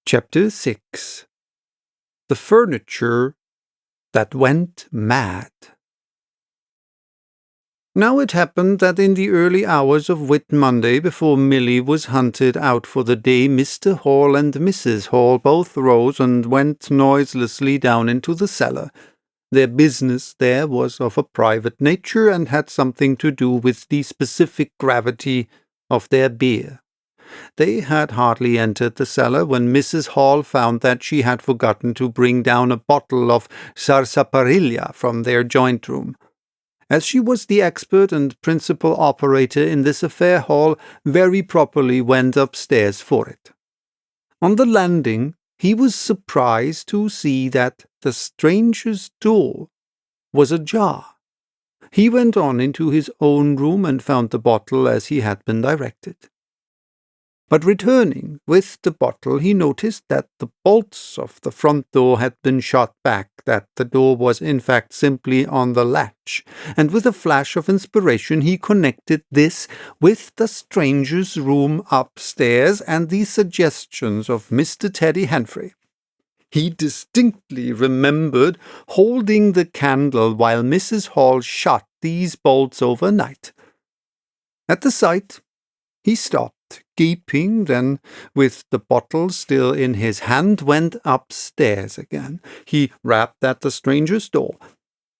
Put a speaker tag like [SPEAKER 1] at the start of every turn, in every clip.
[SPEAKER 1] Chapter 6. The Furniture That Went Mad. Now it happened that in the early hours of Whit Monday, before Milly was hunted out for the day, Mr. Hall and Mrs. Hall both rose and went noiselessly down into the cellar. Their business there was of a private nature, and had something to do with the specific gravity of their beer. They had hardly entered the cellar when Mrs. Hall found that she had forgotten to bring down a bottle of sarsaparilla from their joint room. As she was the expert and principal operator in this affair, Hall very properly went upstairs for it. On the landing, he was surprised to see that the stranger's door was ajar. He went on into his own room and found the bottle as he had been directed. But returning with the bottle, he noticed that the bolts of the front door had been shot back, that the door was in fact simply on the latch, and with a flash of inspiration he connected this with the stranger's room upstairs and the suggestions of Mr. Teddy Henfrey. He distinctly remembered holding the candle while Mrs. Hall shot these bolts overnight. At the sight, he stopped, gaping, then, with the bottle still in his hand, went upstairs again. He rapped at the stranger's door.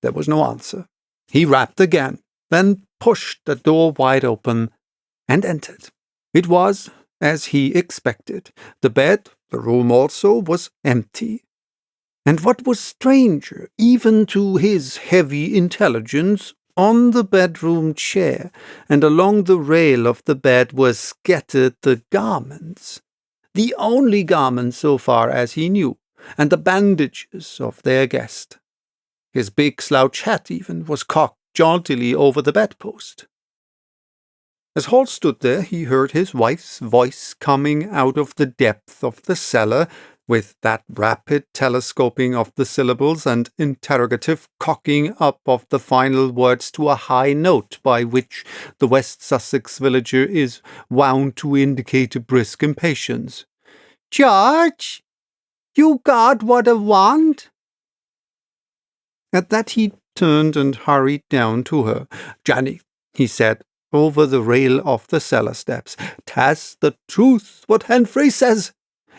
[SPEAKER 1] There was no answer. He rapped again, then pushed the door wide open and entered. It was as he expected. The bed, the room also, was empty. And what was stranger, even to his heavy intelligence, on the bedroom chair and along the rail of the bed were scattered the garments, the only garments so far as he knew, and the bandages of their guest. His big slouch hat even was cocked jauntily over the bedpost. As Hall stood there, he heard his wife's voice coming out of the depth of the cellar, with that rapid telescoping of the syllables and interrogative cocking up of the final words to a high note by which the West Sussex villager is wound to indicate a brisk impatience. "George, you got what I want?" At that he turned and hurried down to her. "Janny," he said, over the rail of the cellar steps, "'tas the truth what Henfrey says.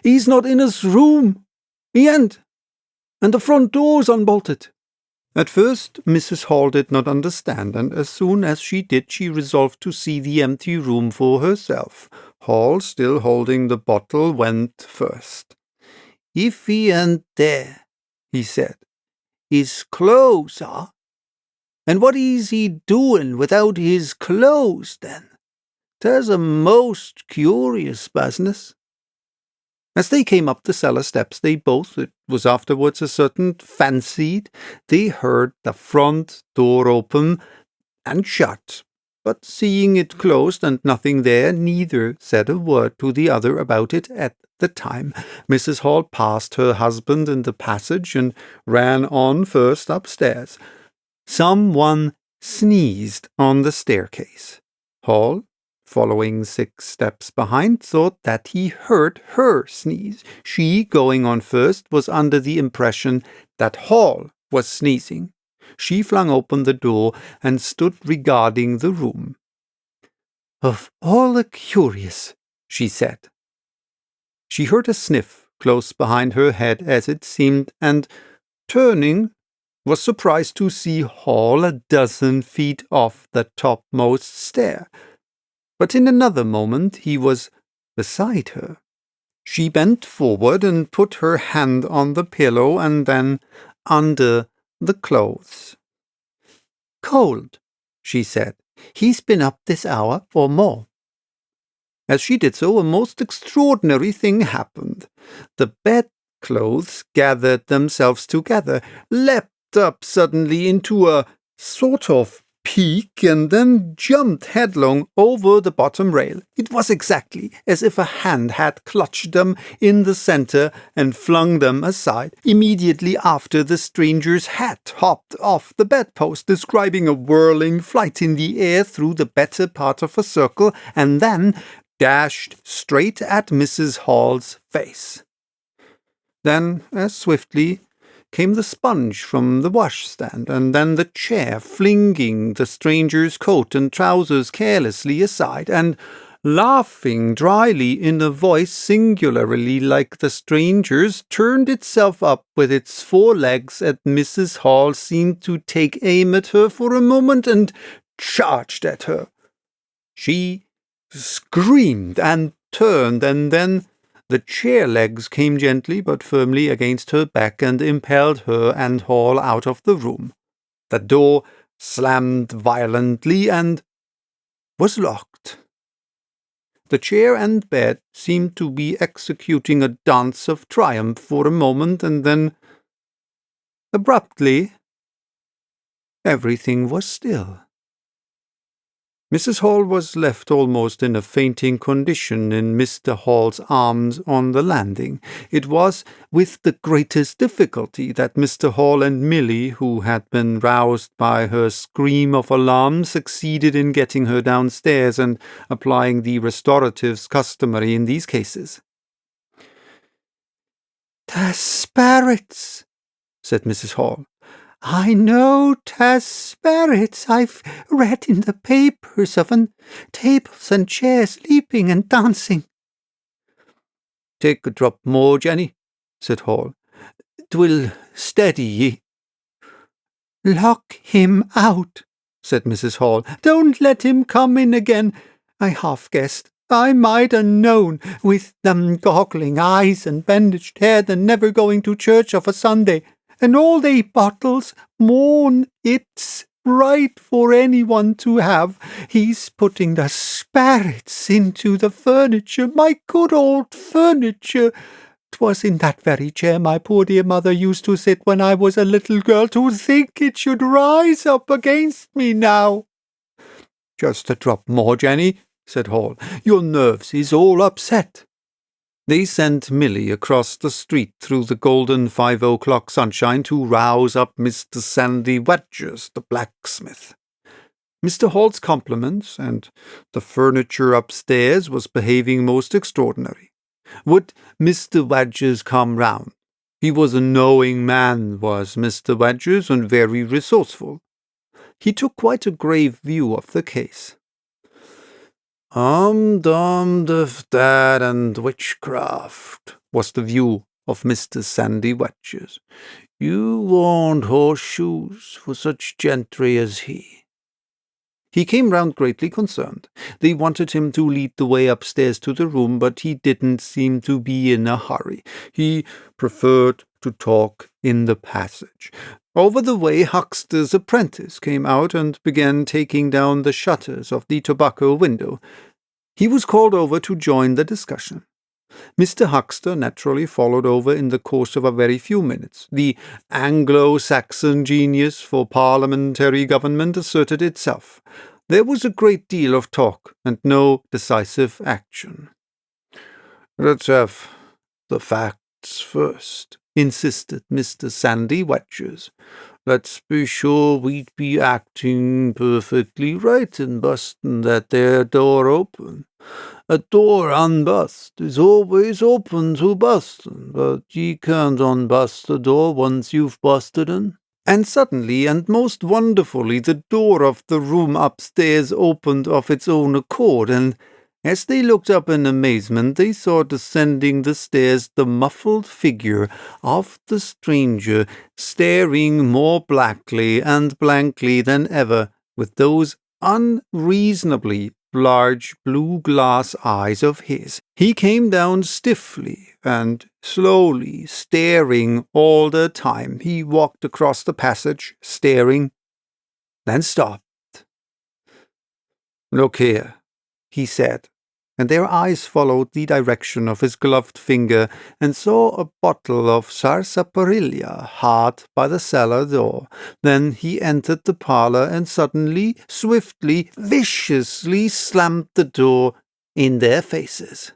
[SPEAKER 1] He's not in his room. He ain't. And the front door's unbolted." At first Mrs. Hall did not understand, and as soon as she did, she resolved to see the empty room for herself. Hall, still holding the bottle, went first. "If he ain't there," he said, "his clothes are. And what is he doing without his clothes, then? 'Tas a most curious business." As they came up the cellar steps, they both, it was afterwards ascertained, fancied they heard the front door open and shut, but seeing it closed and nothing there, neither said a word to the other about it at the time. Mrs. Hall passed her husband in the passage and ran on first upstairs. Someone sneezed on the staircase. Hall, following 6 steps behind, thought that he heard her sneeze. She, going on first, was under the impression that Hall was sneezing. She flung open the door and stood regarding the room. "Of all the curious," she said. She heard a sniff close behind her head, as it seemed, and, turning, was surprised to see Hall a dozen feet off the topmost stair. But in another moment he was beside her. She bent forward and put her hand on the pillow and then under the clothes. "Cold," she said. "He's been up this hour or more." As she did so, a most extraordinary thing happened. The bedclothes gathered themselves together, leapt up suddenly into a sort of peak, and then jumped headlong over the bottom rail. It was exactly as if a hand had clutched them in the center and flung them aside. Immediately after, the stranger's hat hopped off the bedpost, describing a whirling flight in the air through the better part of a circle, and then dashed straight at Mrs. Hall's face. Then, as swiftly, came the sponge from the washstand, and then the chair, flinging the stranger's coat and trousers carelessly aside, and laughing dryly in a voice singularly like the stranger's, turned itself up with its 4 legs at Mrs. Hall, seemed to take aim at her for a moment, and charged at her. She screamed and turned, and then the chair legs came gently but firmly against her back and impelled her and Hall out of the room. The door slammed violently and was locked. The chair and bed seemed to be executing a dance of triumph for a moment, and then, abruptly, everything was still. Mrs. Hall was left almost in a fainting condition in Mr. Hall's arms on the landing. It was with the greatest difficulty that Mr. Hall and Milly, who had been roused by her scream of alarm, succeeded in getting her downstairs and applying the restoratives customary in these cases. "'The spirits,' said Mrs. Hall. "'I know 'tas spirits. I've read in the papers of tables and chairs leaping and dancing.' "'Take a drop more, Jenny,' said Hall. "''Twill steady ye.' "'Lock him out,' said Mrs. Hall. "'Don't let him come in again. I half guessed. I might ha' known, with them goggling eyes and bandaged head and never going to church of a Sunday. And all they bottles, mourn, it's right for anyone to have. He's putting the spirits into the furniture, my good old furniture. 'Twas in that very chair my poor dear mother used to sit when I was a little girl. To think it should rise up against me now.' "'Just a drop more, Jenny,' said Hall. "'Your nerves is all upset.' They sent Milly across the street through the golden 5 o'clock sunshine to rouse up Mr. Sandy Wedgers, the blacksmith. Mr. Hall's compliments, and the furniture upstairs was behaving most extraordinary. Would Mr. Wedgers come round? He was a knowing man, was Mr. Wedgers, and very resourceful. He took quite a grave view of the case. "I'm damned if that and witchcraft," was the view of Mr. Sandy Wedgers. "You want horseshoes for such gentry as he." He came round greatly concerned. They wanted him to lead the way upstairs to the room, but he didn't seem to be in a hurry. He preferred to talk in the passage. Over the way, Huckster's apprentice came out and began taking down the shutters of the tobacco window. He was called over to join the discussion. Mr. Huckster naturally followed over in the course of a very few minutes. The Anglo-Saxon genius for parliamentary government asserted itself. There was a great deal of talk and no decisive action. "Let's have the facts first," insisted Mr. Sandy Wedgers. "Let's be sure we'd be acting perfectly right in busting that there door open. A door unbust is always open to busting, but ye can't unbust a door once you've busted un." And suddenly, and most wonderfully, the door of the room upstairs opened of its own accord, and as they looked up in amazement, they saw descending the stairs the muffled figure of the stranger, staring more blackly and blankly than ever, with those unreasonably large blue glass eyes of his. He came down stiffly and slowly, staring all the time. He walked across the passage, staring, then stopped. "Look here," he said, and their eyes followed the direction of his gloved finger and saw a bottle of sarsaparilla hard by the cellar door. Then he entered the parlour and suddenly, swiftly, viciously slammed the door in their faces.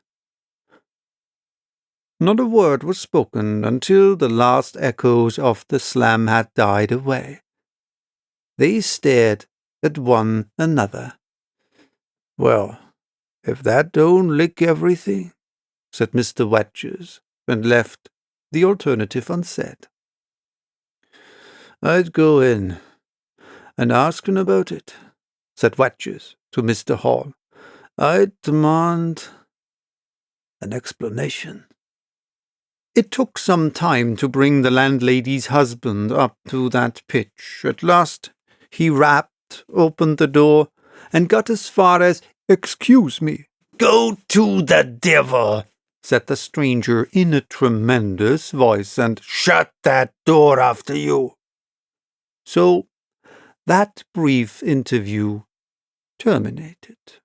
[SPEAKER 1] Not a word was spoken until the last echoes of the slam had died away. They stared at one another. "Well, if that don't lick everything," said Mr. Wedgers, and left the alternative unsaid. "I'd go in and ask him about it," said Wedges to Mr. Hall. "I'd demand an explanation." It took some time to bring the landlady's husband up to that pitch. At last he rapped, opened the door, and got as far as, "Excuse me." "Go to the devil," said the stranger in a tremendous voice, "and shut that door after you." So that brief interview terminated.